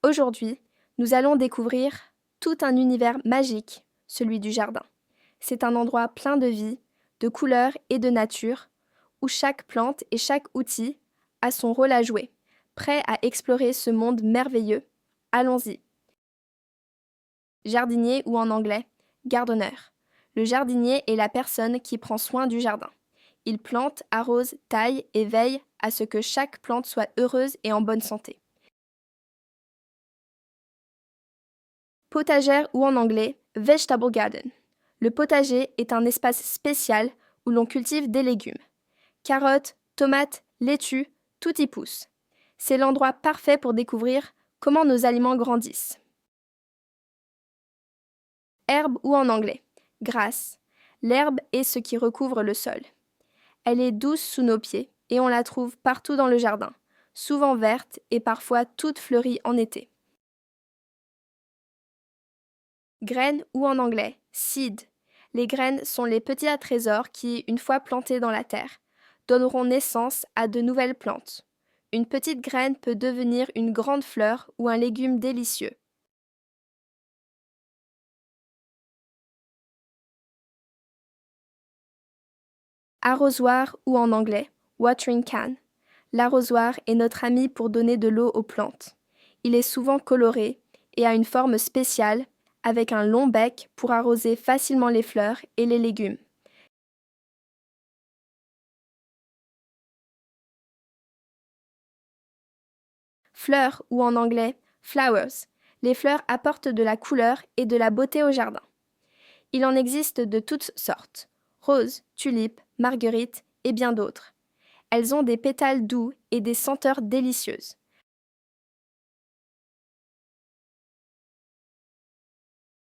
Aujourd'hui, nous allons découvrir tout un univers magique, celui du jardin. C'est un endroit plein de vie, de couleurs et de nature, où chaque plante et chaque outil a son rôle à jouer. Prêt à explorer ce monde merveilleux? Allons-y. Jardinier ou en anglais, gardener. Le jardinier est la personne qui prend soin du jardin. Il plante, arrose, taille et veille à ce que chaque plante soit heureuse et en bonne santé. Potagère ou en anglais, vegetable garden. Le potager est un espace spécial où l'on cultive des légumes. Carottes, tomates, laitues, tout y pousse. C'est l'endroit parfait pour découvrir comment nos aliments grandissent. Herbe ou en anglais, grass. L'herbe est ce qui recouvre le sol. Elle est douce sous nos pieds et on la trouve partout dans le jardin, souvent verte et parfois toute fleurie en été. Graines ou en anglais, seed. Les graines sont les petits trésors qui, une fois plantés dans la terre, donneront naissance à de nouvelles plantes. Une petite graine peut devenir une grande fleur ou un légume délicieux. Arrosoir ou en anglais, watering can. L'arrosoir est notre ami pour donner de l'eau aux plantes. Il est souvent coloré et a une forme spéciale avec un long bec pour arroser facilement les fleurs et les légumes. Fleurs ou en anglais, flowers. Les fleurs apportent de la couleur et de la beauté au jardin. Il en existe de toutes sortes, roses, tulipes, marguerites et bien d'autres. Elles ont des pétales doux et des senteurs délicieuses.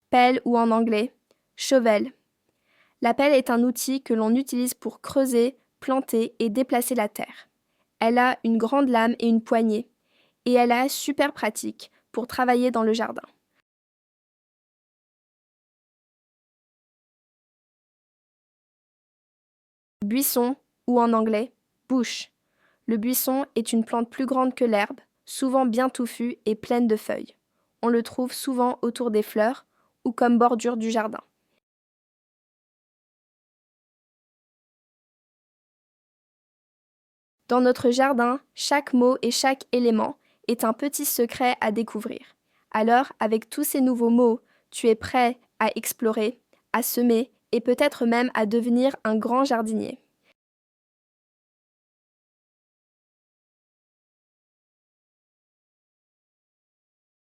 Pelle ou en anglais, shovel. La pelle est un outil que l'on utilise pour creuser, planter et déplacer la terre. Elle a une grande lame et une poignée, et elle est super pratique pour travailler dans le jardin. Buisson ou en anglais, bush. Le buisson est une plante plus grande que l'herbe, souvent bien touffue et pleine de feuilles. On le trouve souvent autour des fleurs ou comme bordure du jardin. Dans notre jardin, chaque mot et chaque élément est un petit secret à découvrir. Alors, avec tous ces nouveaux mots, tu es prêt à explorer, à semer et peut-être même à devenir un grand jardinier.